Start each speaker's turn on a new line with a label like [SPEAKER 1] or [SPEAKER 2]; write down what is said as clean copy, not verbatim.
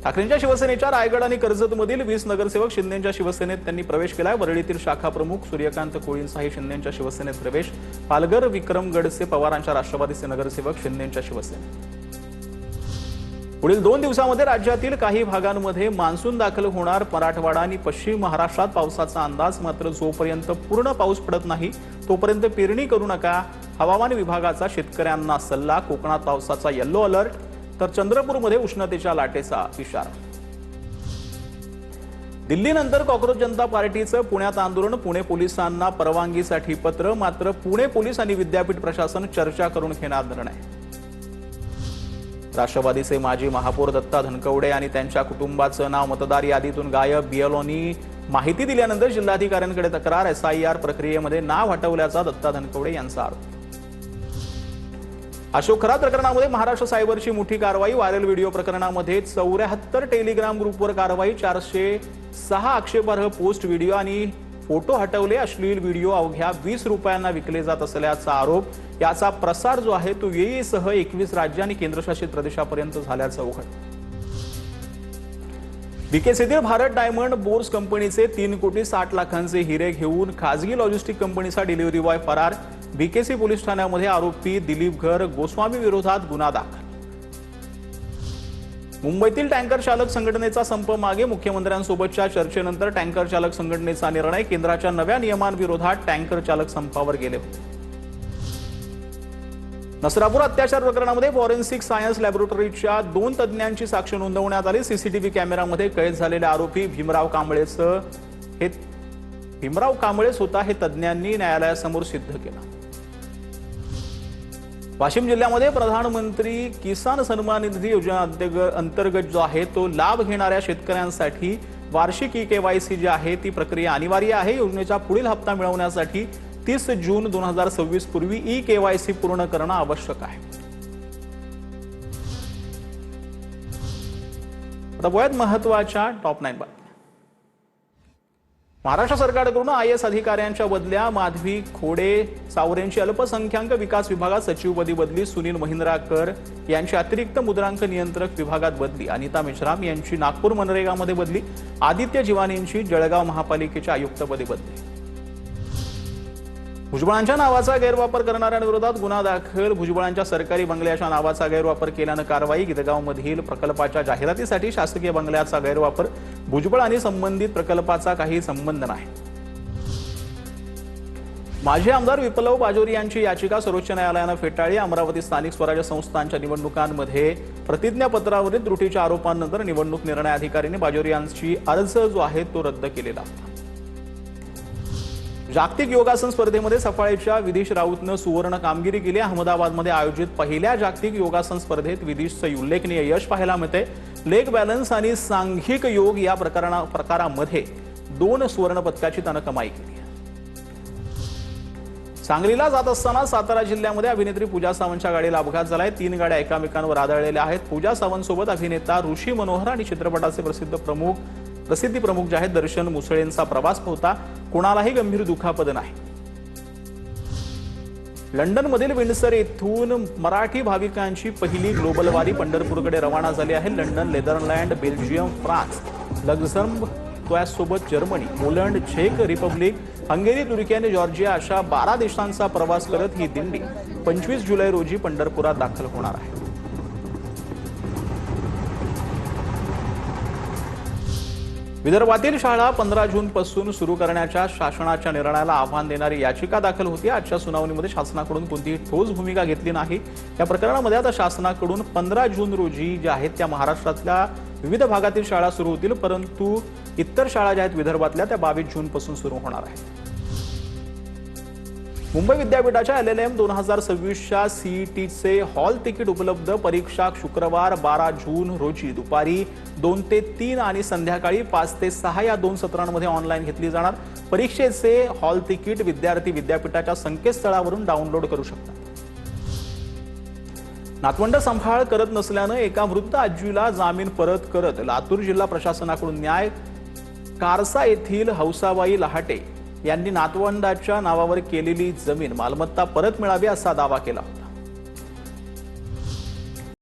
[SPEAKER 1] ठाकरेंच्या शिवसेनेच्या रायगड आणि कर्जतमधील 20 नगरसेवक शिंदेंच्या शिवसेनेत त्यांनी प्रवेश केलाय। वरळीतील शाखा प्रमुख सूर्यकांत कोळींचाही शिंदेंच्या शिवसेनेत प्रवेश। पालघर विक्रमगडचे पवारांच्या राष्ट्रवादीचे नगरसेवक शिंदेंच्या शिवसेनेत। पुढील 2 दिवसांमध्ये राज्यातील काही भागांमध्ये मान्सून दाखल होणार। मराठवाडा आणि पश्चिम महाराष्ट्रात पावसाचा अंदाज। मात्र जोपर्यंत पूर्ण पाऊस पडत नाही तोपर्यंत पेरणी करू नका, हवामान विभागाचा शेतकऱ्यांना सल्ला। कोकणात पावसाचा येलो अलर्ट, तर चंद्रपूरमध्ये उष्णतेच्या लाटेचा इशारा। दिल्लीनंतर कॉक्रोच जनता पार्टीचं पुण्यात आंदोलन। पुणे पोलिसांना परवानगीसाठी पत्र। मात्र पुणे पोलीस आणि विद्यापीठ प्रशासन चर्चा करून घेणार निर्णय। राष्ट्रवादीचे माजी महापौर दत्ता धनकवडे आणि त्यांच्या कुटुंबाचं नाव मतदार यादीतून गायब। बीएलओनी माहिती दिल्यानंतर जिल्हाधिकाऱ्यांकडे तक्रार। एसआयआर प्रक्रियेमध्ये नाव हटवल्याचा दत्ता धनकवडे यांचा आरोप। अशोक खरात प्रकरणामध्ये महाराष्ट्र सायबरची मोठी कारवाई। व्हायरल व्हिडिओ प्रकरणामध्ये 74 टेलिग्राम ग्रुपवर कारवाई। 406 आक्षेपार्ह पोस्ट, व्हिडिओ आणि फोटो हटवले। अश्लील व्हिडिओ अवघ्या 20 रुपयांना विकले जात असल्याचा आरोप। याचा प्रसार जो आहे तो यूएईसह 21 राज्य आणि केंद्रशासित प्रदेशापर्यंत झाल्याचं उघड। बीकेसीतील भारत डायमंड बोर्स कंपनीचे 3,60,00,000चे हिरे घेऊन खाजगी लॉजिस्टिक कंपनीचा डिलिव्हरी बॉय फरार। बीकेसी पोलीस ठाण्यामध्ये आरोपी दिलीप घर गोस्वामी विरोधात गुन्हा दाखल। मुंबईतील टँकर चालक संघटनेचा संप मागे। मुख्यमंत्र्यांसोबतच्या चर्चेनंतर टँकर चालक संघटनेचा निर्णय। केंद्राच्या नव्या नियमांविरोधात टँकर चालक संपावर गेले होते। नसरापूर अत्याचार प्रकरणामध्ये फॉरेन्सिक सायन्स लॅबोरेटरीच्या 2 तज्ज्ञांची साक्ष नोंदवण्यात आली। सीसीटीव्ही कॅमेऱ्यामध्ये कैद झालेले आरोपी भीमराव कांबळे स्वतः हे तज्ज्ञांनी न्यायालयासमोर सिद्ध केलं। वाशिम जिल्ह्यामध्ये प्रधानमंत्री किसान सन्मान निधी योजना अंतर्गत जो आहे तो लाभ घेणाऱ्या शेतकऱ्यांसाठी वार्षिक ई-केवायसी जी आहे ती प्रक्रिया अनिवार्य आहे। योजनेचा पुढील हप्ता मिळवण्यासाठी 30 जून 2026 पूर्वी ई-केवायसी पूर्ण करणं आवश्यक आहे। आता वयात महत्त्वाच्या टॉप 9 बातम्या। महाराष्ट्र सरकारकडून आयएएस अधिकाऱ्यांच्या बदल्या। माधवी खोडे सावरेंची अल्पसंख्याक विकास विभागात सचिवपदी बदली। सुनील महिंद्राकर यांची अतिरिक्त मुद्रांक नियंत्रक विभागात बदली। अनिता मेश्राम यांची नागपूर मनरेगामध्ये बदली। आदित्य जिवानींची जळगाव महापालिकेच्या आयुक्तपदी बदली। भुजबळांच्या नावाचा गैरवापर करणाऱ्यांविरोधात गुन्हा दाखल। भुजबळांच्या सरकारी बंगल्याच्या नावाचा गैरवापर केल्यानं कारवाई। गिरगावमधील प्रकल्पाच्या जाहिरातीसाठी शासकीय बंगल्याचा गैरवापर। भुजबळ आणि संबंधित प्रकल्पाचा काही संबंध नाही। माजी आमदार विप्लव बाजोरी यांची याचिका सर्वोच्च न्यायालयानं फेटाळली। अमरावती स्थानिक स्वराज्य संस्थांच्या निवडणुकांमध्ये प्रतिज्ञापत्रावरील त्रुटीच्या आरोपांनंतर निवडणूक निर्णय अधिकाऱ्यांनी बाजोरी यांची अर्ज जो आहे तो रद्द केलेला होता। जागतिक योगासन स्पर्धेमध्ये सफाळेच्या विदिश राऊतनं सुवर्ण कामगिरी केली। अहमदाबादमध्ये आयोजित पहिल्या जागतिक योगासन स्पर्धेत विदिशचं उल्लेखनीय यश पाहायला मिळते। लेग बॅलन्स आणि सांघिक योग या प्रकारामध्ये 2 सुवर्ण पदकाची त्यानं कमाई केली। सांगलीला जात असताना सातारा जिल्ह्यामध्ये अभिनेत्री पूजा सावंतच्या गाडीला अपघात झालाय। 3 गाड्या एकमेकांवर आदळलेल्या आहेत। पूजा सावंत सोबत अभिनेता ऋषी मनोहर आणि चित्रपटाचे प्रसिद्धी प्रमुख जे आहेत दर्शन मुसळेंचा प्रवास होता। कोणालाही गंभीर दुखापत नाही। लंडनमधील विंडसर येथून मराठी भाविकांची पहिली ग्लोबल वारी पंढरपूरकडे रवाना झाली आहे। London, Netherland, Belgium, France, Luxembourg, त्यासोबत जर्मनी, पोलंड, चेक रिपब्लिक, हंगेरी, तुर्की आणि जॉर्जिया अशा 12 देशांचा प्रवास करत ही दिंडी 25 जुलै रोजी पंढरपुरात दाखल होणार आहे। विदर्भातील शाळा 15 जूनपासून सुरू करण्याच्या शासनाच्या निर्णयाला आव्हान देणारी याचिका दाखल होती। आजच्या सुनावणीमध्ये शासनाकडून कोणतीही ठोस भूमिका घेतली नाही। या प्रकरणामध्ये आता शासनाकडून 15 जून रोजी ज्या आहेत त्या महाराष्ट्रातल्या विविध भागातील शाळा सुरू होतील, परंतु इतर शाळा ज्या आहेत विदर्भातल्या त्या 22 जूनपासून सुरू होणार आहेत। मुंबई विद्यापीठाच्या LLM 2026च्या सीईटीचे हॉल तिकीट उपलब्ध। परीक्षा शुक्रवार 12 जून रोजी दुपारी 2 ते 3 आणि संध्याकाळी 5 ते 6 या 2 सत्रांमध्ये ऑनलाईन घेतली जाणार। परीक्षेचे हॉल तिकीट विद्यार्थी विद्यापीठाच्या संकेतस्थळावरून डाउनलोड करू शकतात। नातवंड सांभाळ करत नसल्यानं एका वृद्ध आजीला जामीन परत करत लातूर जिल्हा प्रशासनाकडून न्याय। कारसा येथील हौसाबाई लहाटे यांनी नातवंडाच्या नावावर केलेली जमीन मालमत्ता परत मिळावी असा दावा केला।